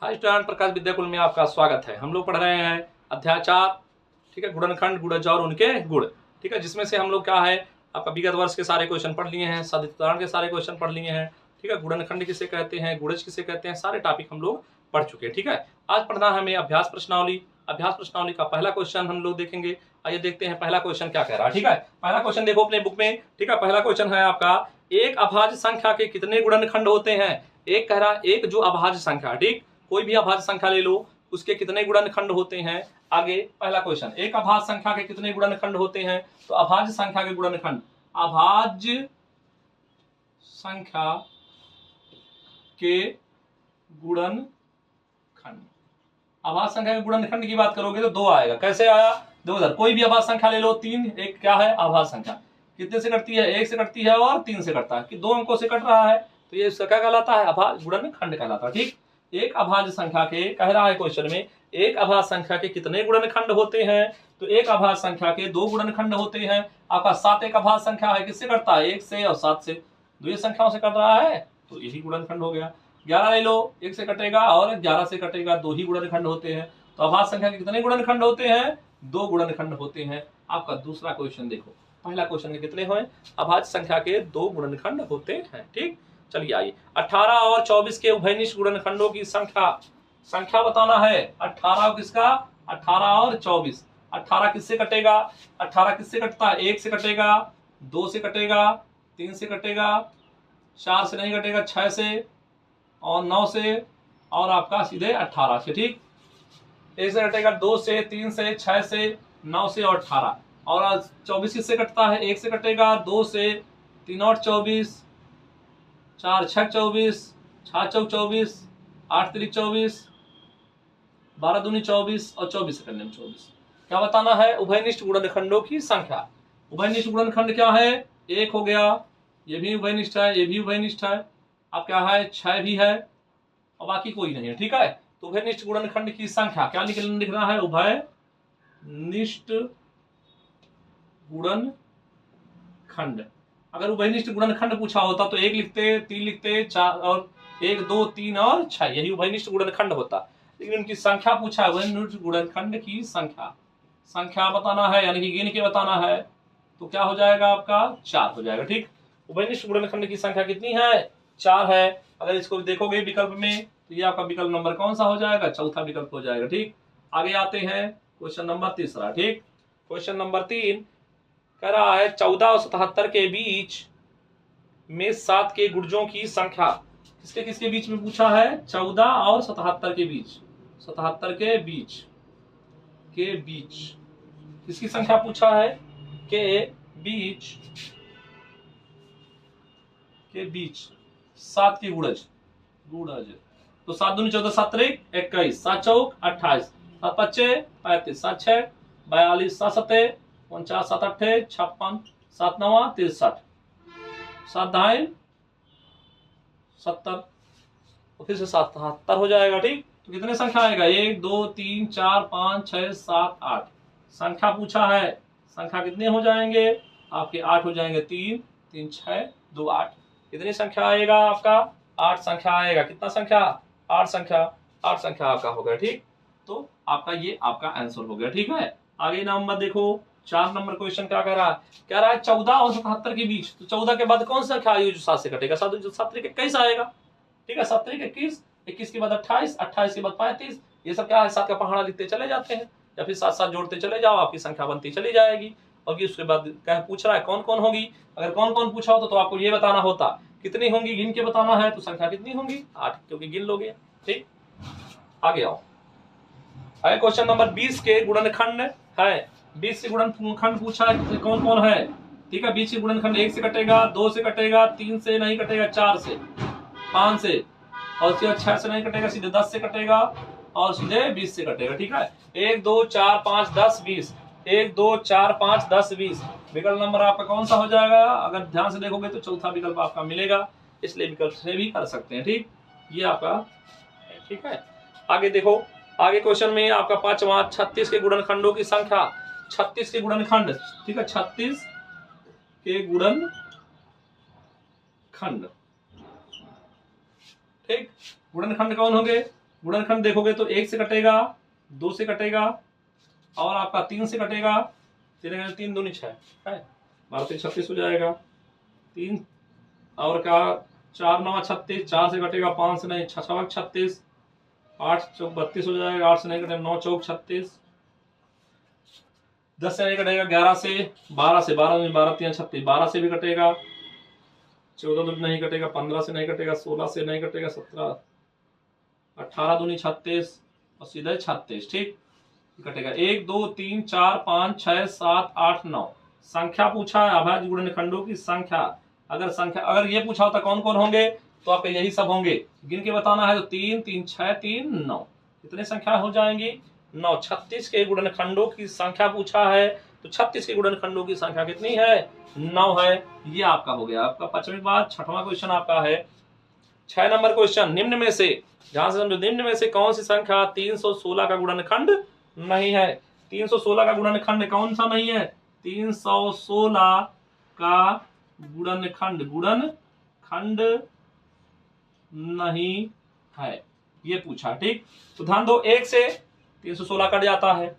Hi student, प्रकाश विद्याकुल में आपका स्वागत है। हम लोग पढ़ रहे हैं अध्याय 4, ठीक है, गुणनखंड, गुणज और उनके गुण, ठीक है, जिसमें से हम लोग क्या है आपका विगत वर्ष के सारे क्वेश्चन पढ़ लिए हैं, सदिश उदाहरण के सारे क्वेश्चन पढ़ लिए हैं, ठीक है, गुणनखंड किसे कहते हैं, गुणज किसे कहते हैं, सारे टॉपिक हम लोग पढ़ चुके हैं। ठीक है, आज पढ़ना है हमें अभ्यास प्रश्नावली। अभ्यास प्रश्नावली का पहला क्वेश्चन हम लोग देखेंगे। आइए देखते हैं पहला क्वेश्चन क्या कह रहा है। ठीक है, पहला क्वेश्चन देखो अपने बुक में। ठीक है, पहला क्वेश्चन है आपका, एक अभाज्य संख्या के कितने गुणनखंड होते हैं। एक कह रहा है एक जो अभाज्य संख्या, ठीक, कोई भी अभाज्य संख्या ले लो, उसके कितने गुणनखंड होते हैं। आगे पहला क्वेश्चन, एक अभाज्य संख्या के कितने गुणनखंड होते हैं। तो अभाज्य संख्या के गुणनखंड, अभाज्य संख्या के गुणनखंड, अभाज्य संख्या के गुणनखंड की बात करोगे तो 2 आएगा। कैसे आया, दो उधर कोई भी अभाज्य संख्या ले लो, 3, एक क्या है अभाज्य संख्या, कितने से कटती है, 1 से कटती है और 3 से कटता है, कि 2 अंकों से कट रहा है, तो ये इसका क्या कहलाता है, अभाज्य गुणनखंड कहलाता है। ठीक, एक अभाज्य संख्या के, कह रहा है क्वेश्चन में, एक अभाज्य संख्या के कितने गुणनखंड होते हैं। तो एक अभाज्य संख्या के 2 गुणनखंड होते हैं। आपका 7 एक अभाज्य संख्या है, किससे कटता है, 1 से और 7 से, 2 संख्याओं से कट रहा है, तो यही गुणनखंड हो गया। 11 ले लो, 1 से कटेगा और 11 से कटेगा, 2 ही गुणनखंड होते हैं। तो अभाज्य संख्या के कितने गुणनखंड होते हैं, 2 गुणनखंड होते हैं। आपका दूसरा क्वेश्चन देखो, पहला क्वेश्चन के कितने हुए, अभाज्य संख्या के 2 गुणनखंड होते हैं। ठीक, चलिए आइए, 18 और 24 के उभयनिष्ठ गुणनखंडों की संख्या बताना है। 18 किसका, 18 और 24, 18 किससे कटेगा, 18 किससे कटता है, 1 से कटेगा, 2 से कटेगा, 3 से कटेगा, 4 से नहीं कटेगा, 6 से और 9 से, और आपका सीधे 18 से। ठीक, 1 से कटेगा, 2 से, 3 से, 6 से, 9 से और 18, और 24 किससे कटता है, 1 से कटेगा, 2 से, 3 और 24, 4 6 24, 6 चौक 24, 8 तिरिक 24, 12 दूनी 24 और 24 से करने में 24। क्या बताना है, उभयनिष्ठ गुणनखंडों की संख्या। उभयनिष्ठ गुणनखंड क्या है, 1 हो गया, ये भी उभयनिष्ठ है, ये भी उभयनिष्ठ है, अब क्या है 6 भी है और बाकी कोई नहीं है। ठीक है, तो उभयनिष्ठ गुणनखंड की संख्या क्या लिखना है, उभयनिष्ठ गुणनखंड। अगर उभयनिष्ठ गुणनखंड पूछा होता तो 1 लिखते, 3 लिखते, 4 और 1 2 3 और 6, यही उभयनिष्ठ गुणनखंड होता। लेकिन उनकी संख्या पूछा है, उभयनिष्ठ गुणनखंड की संख्या बताना है, यानी कि गिन के बताना है, तो क्या हो जाएगा आपका 4 हो जाएगा। ठीक, उभयनिष्ठ गुणनखंड की संख्या कितनी है, 4 है। अगर इसको देखोगे विकल्प में तो ये आपका विकल्प नंबर कौन सा हो जाएगा, चौथा विकल्प हो जाएगा। ठीक, आगे आते हैं क्वेश्चन नंबर तीसरा। ठीक, क्वेश्चन नंबर 3 कह रहा है 14 और 77 के बीच में 7 के गुणजों की संख्या। किसके किसके बीच में पूछा है, 14 और 77 के बीच, 77 के बीच किसकी संख्या पूछा है, के बीच 7 की गुणज। तो 7 दूनी 14, 7 त्रिक 21, 7 चौक 28, 7 पच्चे 35, 7 छः 42, 7 सत्ते 49, 7 अट्ठे 56, 7 नवा 63, 7 दाइन 70, तो फिर से 77 हो जाएगा। ठीक, तो कितने संख्या आएगा, 1 2 3 4 5 6 7 8 संख्या पूछा है। संख्या कितने हो जाएंगे आपके, 8 हो जाएंगे, 3 3 6 2 8, कितनी संख्या आएगा आपका, 8 संख्या आएगा। कितना संख्या, 8 संख्या आपका हो गया। ठीक, तो आपका ये आपका आंसर हो गया। ठीक है, आगे नंबर देखो, 4 नंबर क्वेश्चन क्या कह रहा है, 14 और 77 के बीच, तो 14 के बाद कौन सा संख्या आई जो 7 से कटेगा, 7 त्रिक 21 आएगा। ठीक है, 7 त्रिक 21, 21 के बाद 28, 28 के बाद 35, ये सब क्या है, 7 का पहाड़ा लिखते चले जाते हैं, या फिर 7 7 जोड़ते चले जाओ, आपकी संख्या बनती चली जाएगी। और उसके बाद क्या पूछ रहा है, कौन कौन होगी। अगर कौन कौन पूछा होता तो आपको ये बताना होता, कितनी होंगी गिन के बताना है, तो संख्या कितनी होंगी, 8, क्योंकि गिन लोगे। ठीक, आगे आओ, आगे क्वेश्चन नंबर 20 के गुणनखंड है। 20 के गुणनखंड पूछा है, कौन कौन है। ठीक है, 20 के गुणनखंड 1 से कटेगा, 2 से कटेगा, 3 से नहीं कटेगा, 4 से, 5 से, और उसके बाद 6 से नहीं कटेगा, सीधे 10 से कटेगा, और सीधे 20 से कटेगा। ठीक है, 1 2 4 5 10 20, 1 2 4 5 10 20, विकल्प नंबर आपका कौन सा हो जाएगा। अगर ध्यान से देखोगे तो चौथा विकल्प आपका मिलेगा, इसलिए विकल्प से भी कर सकते हैं। ठीक, ये आपका, ठीक है, आगे देखो, आगे क्वेश्चन में आपका 5वां, 36 के गुणनखंडों की संख्या। 36 के गुणनखंड, ठीक है, 36 के गुणनखंड। ठीक, गुणनखंड कौन होंगे, गुणनखंड देखोगे तो 1 से कटेगा, 2 से कटेगा और आपका 3 से कटेगा। 3 दूनी 6 है, 12 से 36 हो जाएगा। 3 और का 4 9 36, 4 से कटेगा 5 से नहीं, 6 36, 8 चौक 32 हो जाएगा। 8 से नहीं कटेगा, 9 चौक 36, 10 से नहीं कटेगा, 11 से, 12 से, 12 12 3 36, 12 से भी कटेगा, 14 दूनी नहीं कटेगा, 15 से नहीं कटेगा, 16 से नहीं कटेगा, 17, 18 दूनी 36 और सीधे 36, ठीक कटेगा। 1 2 3 4 5 6 7 8 9 संख्या पूछा है, अभाज्य गुणनखंडों की संख्या। अगर ये पूछा होता कौन कौन होंगे तो आपके यही सब होंगे, गिन के बताना है तो 3 3 6 3 9 कितने संख्या हो जाएंगी 9। 36 के गुणनखंडों की संख्या पूछा है तो 36 के गुणनखंडों की संख्या कितनी है 9 है। ये आपका हो गया आपका 5वीं बात। 6वां क्वेश्चन आपका है 6 नंबर क्वेश्चन, निम्न में से, ध्यान से समझो, निम्न में से कौन सी संख्या 316 का गुणनखंड नहीं है। 316 का गुणनखंड कौन सा नहीं है, 316 का गुणनखंड नहीं है, ये पूछा, ठीक। तो ध्यान दो, 1 से 316 कट जाता है,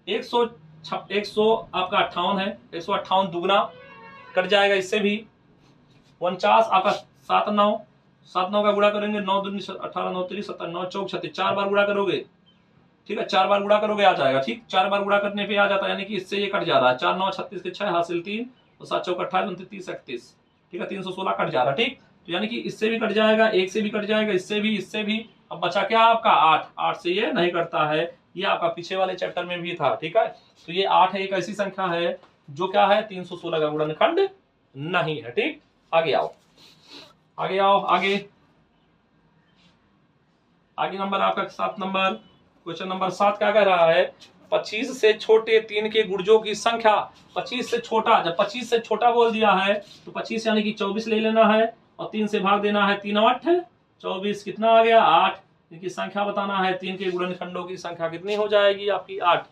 100 आपका 58 है, 158 दुगना कट जाएगा, इससे भी 49 आपका 7 9 का गुणा करेंगे, 9 दूनी 18, 9 3 17, 9 चौक 36, 4 बार गुणा करोगे, ठीक है, 4 बार गुणा करोगे आ जाएगा, ठीक। 4 बार गुणा करने पे आ जाता है, यानी कि इससे ये कट जा रहा है, 4 9 36 के 6 हासिल 3 और 7 चौक 28 29 30 31, ठीक है, 316 कट जा रहा है, ठीक। तो यानी कि इससे भी कट जाएगा, 1 से भी कट जाएगा, इससे भी। अब बचा क्या आपका 8 से ये नहीं कटता है, ये आपका पीछे वाले चैप्टर में भी था, ठीक है। तो ये 8 है, एक ऐसी संख्या है जो क्या है 316 का गुणनखंड नहीं है, ठीक। आगे आओ आगे नंबर आपका 7 नंबर क्वेश्चन नंबर 7 क्या कह रहा है, 25 से छोटे 3 के गुणजों की संख्या। 25 से छोटा, जब 25 से छोटा बोल दिया है तो 25 यानी कि 24 ले लेना है और 3 से भाग देना है, 3 8 24, कितना आ गया 8। इनकी संख्या बताना है, 3 के गुणनखंडों की संख्या कितनी हो जाएगी आपकी 8।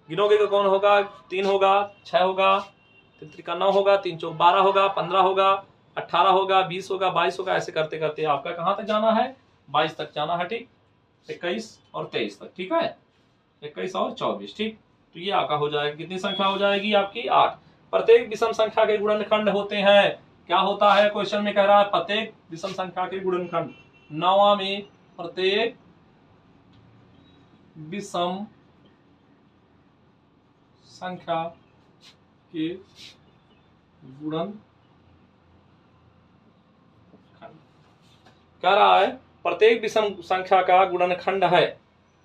गिनोगे तो कौन होगा, 3 होगा, 6 होगा, 3 का 9 होगा, 3 चौक 12 होगा, 15 होगा, 18 होगा, 20 होगा, 22 होगा, ऐसे करते करते आपका कहां तक जाना है 22 तक जाना है, ठीक। 21 और 23 तक, ठीक है, 21 और 24, ठीक। तो ये आपका हो जाएगा, कितनी संख्या हो जाएगी आपकी 8। प्रत्येक विषम संख्या के गुणनखंड होते हैं, क्या होता है क्वेश्चन में कह रहा है, प्रत्येक विषम संख्या के गुणनखंड। 9वां में प्रत्येक विषम संख्या के गुणनखंड कह रहा है, प्रत्येक विषम संख्या का गुणनखंड है।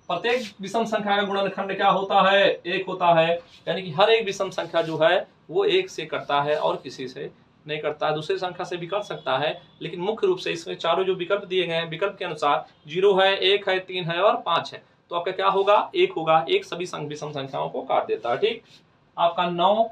प्रत्येक विषम संख्या का गुणनखंड क्या होता है, 1 होता है, यानी कि हर एक विषम संख्या जो है वो 1 से कटता है और किसी से नहीं कटता है। दूसरे संख्या से भी कट सकता है, लेकिन मुख्य रूप से इसमें चारों जो विकल्प दिए गए हैं, विकल्प के अनुसार 0 है, 1 है, 3 है और 5 है, तो आपका क्या होगा 1 होगा। 1 सभी विषम संख्याओं को काट देता है, ठीक। आपका 9,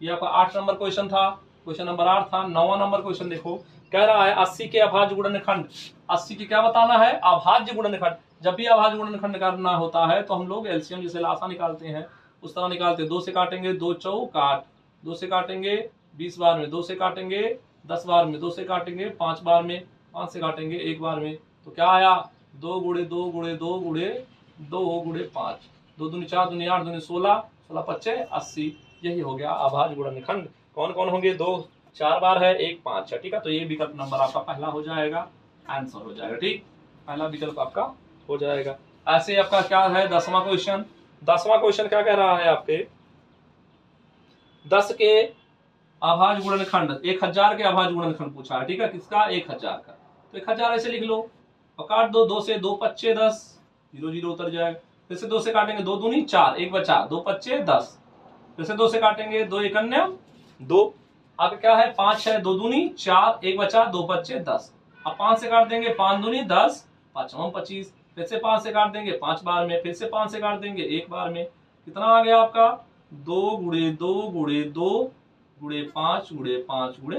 ये आपका 8 नंबर क्वेश्चन था, क्वेश्चन नंबर 8 था। 9वां नंबर क्वेश्चन देखो, कह रहा है 80 के अभाज्य गुणनखंड। 80 की क्या बताना है, अभाज्य गुणनखंड। जब भी अभाज्य गुणनखंड करना होता है तो हम लोग एलसीएम जैसे लासा निकालते हैं उस तरह निकालते हैं। 2 से काटेंगे 2 चौक 8, 2 से काटेंगे 20 बार में, 2 से काटेंगे 10 बार में, 2 से काटेंगे 5 बार में, 5 से काटेंगे 1 बार में, तो क्या आया 2 गुणे 2 गुणे 2 गुणे 2 गुणे 5, 2 दूनी 4 दूनी 8 दूनी 16, 16 25 80, यही हो गया अभाज्य गुणनखंड। कौन कौन होंगे, 2 4 बार है, 1 5 है, ठीक है। तो ये विकल्प नंबर आपका पहला हो जाएगा, आंसर हो जाएगा, ठीक, पहला विकल्प आपका हो जाएगा। ऐसे आपका क्या है 10वां क्वेश्चन। 10वां क्वेश्चन क्या कह रहा है आपके, 10 के अभाज्य गुणनखंड, 1000 के अभाज्य गुणनखंड पूछा है, ठीक है, किसका 1000 का। तो 1000 ऐसे लिख लो और काट दो, 2 से 2 25 10, 0 0 उतर जाएगा। फिर से 2 से काटेंगे, 2 दूनी 4, 1 बचा, 2 25 10, फिर से 2 से काटेंगे, 2 1 2, अब क्या है 5 है, 2 दूनी 4, 1 बचा, 2 25 10। अब 5 से काट देंगे, 5 दूनी 10, 5 25, फिर से 5 से काट देंगे 5 बार में, फिर से 5 से काट देंगे 1 बार में, कितना आ गया आपका 2 गुणे 2 गुणे 2 गुणे 5 गुणे 5 गुणे।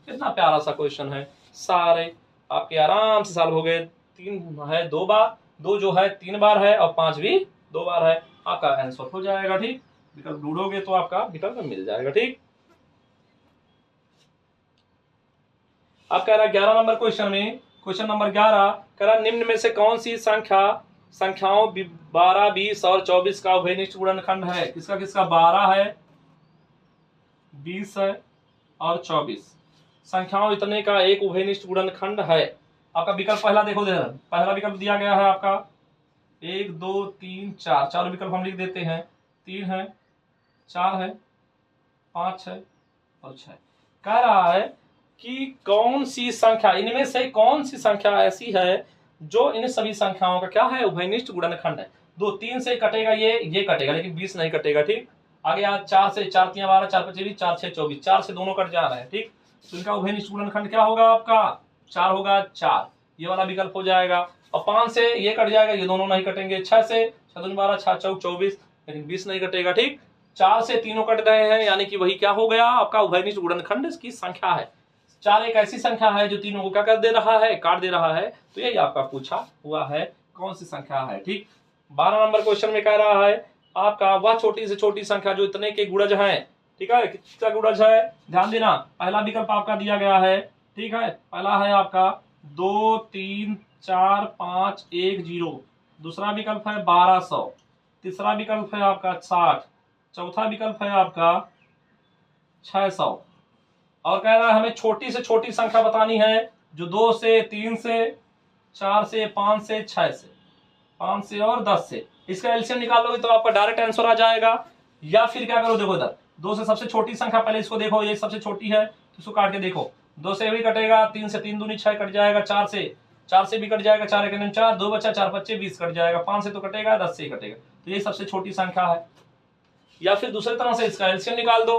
कितना प्यारा सा क्वेश्चन है, सारे आपके आराम से सॉल्व हो गए। 3 है 2 बार, 2 जो है 3 बार है और 5 भी 2 बार है, आपका आंसर हो जाएगा, ठीक। विकल्प ढूंढोगे तो आपका विकल्प मिल जाएगा, ठीक। अब कह रहा है 11 नंबर क्वेश्चन में क्वेश्चन नंबर 11 कह रहा निम्न में से कौन सी संख्याओं 12, 20 और 24 का उभयनिष्ठ गुणनखंड है। किसका किसका 12 है, 20 है और 24 संख्याओं इतने का एक उभयनिष्ठ गुणनखंड है। आपका विकल्प पहला देखो, पहला विकल्प दिया गया है आपका 1, 2, 3, 4, चारों विकल्प हम लिख देते हैं। 3 है, 4 है, 5 है और 6। कह रहा है कि कौन सी संख्या, इनमें से कौन सी संख्या ऐसी है जो इन सभी संख्याओं का क्या है, उभयनिष्ठ गुणनखंड है। 2, 3 से कटेगा ये कटेगा, लेकिन 20 नहीं कटेगा। ठीक, आगे यहाँ 4 से 4 3 12, 4 5 20, 4 6 24, 4 से दोनों कट जा रहे हैं। ठीक, तो इनका उभयनिष्ठ गुणनखंड क्या होगा आपका 4 होगा, 4 ये वाला विकल्प हो जाएगा। और 5 से ये कट जाएगा, ये दोनों नहीं कटेंगे। 6 से 6 दूनी 12, 6 चौक 24, लेकिन 20 नहीं कटेगा। ठीक, 4 से तीनों कट गए हैं, यानी कि वही क्या हो गया आपका उभयनिष्ठ गुणनखंड की संख्या है। 4 एक ऐसी संख्या है जो तीनों को क्या कर दे रहा है, काट दे रहा है। तो यही आपका पूछा हुआ है कौन सी संख्या है। ठीक, 12 नंबर क्वेश्चन में कह रहा है आपका वह छोटी से छोटी संख्या जो इतने के गुणज है। ठीक है, किसका गुणज है, ध्यान देना। पहला विकल्प आपका दिया गया है। ठीक है, पहला है आपका 2, 3, 4, 5, 1, 0। दूसरा विकल्प है 1200। तीसरा विकल्प है आपका 60। चौथा विकल्प है आपका 600। और कह रहा है हमें छोटी से छोटी संख्या बतानी है जो 2 से, 3 से, 4 से, 5 से, 6 से, 5 से और 10 से। इसका एलसीएम निकाल लोगे तो आपका डायरेक्ट आंसर आ जाएगा। या फिर क्या करो, देखो इधर 2 से सबसे छोटी संख्या, पहले इसको देखो, ये सबसे छोटी है तो इसको काट के देखो। 2 से भी कटेगा, 3 से 3 दूनी 6 कट जाएगा, 4 से भी कट जाएगा, 4 एक 4, 2 बचा, 4 5 20 कट जाएगा, 5 से तो कटेगा, 10 से ही कटेगा, तो ये सबसे छोटी संख्या है। या फिर दूसरी तरह से इसका एलसीएम निकाल दो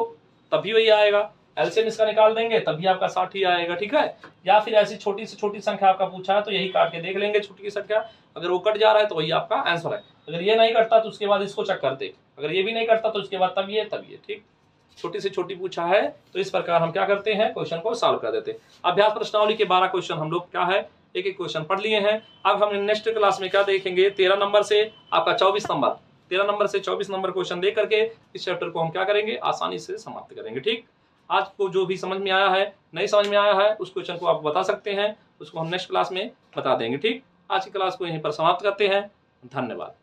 तभी वही आएगा। एलसीएम इसका निकाल देंगे तभी आपका 60 ही आएगा। ठीक है, या फिर ऐसी छोटी से छोटी संख्या आपका पूछा है तो यही काट के देख लेंगे छोटी की संख्या, अगर वो कट जा रहा है तो वही आपका आंसर है। अगर ये नहीं कटता तो उसके बाद इसको चेक करते, अगर ये भी नहीं कटता तो उसके बाद तब ये। ठीक, छोटी से छोटी पूछा है तो इस प्रकार हम क्या करते हैं, क्वेश्चन को सॉल्व कर देते हैं। अभ्यास प्रश्नावली के 12 क्वेश्चन हम लोग क्या है, एक एक क्वेश्चन पढ़ लिए हैं। अब हम नेक्स्ट क्लास में क्या देखेंगे, 13 नंबर से आपका 24 नंबर, 13 नंबर से 24 नंबर क्वेश्चन दे करके इस चैप्टर को हम क्या करेंगे, आसानी से समाप्त करेंगे। ठीक, आज को जो भी समझ में आया है, नहीं समझ में आया है, उस क्वेश्चन को आप बता सकते हैं, उसको हम नेक्स्ट क्लास में बता देंगे। ठीक, आज की क्लास को यहीं पर समाप्त करते हैं। धन्यवाद।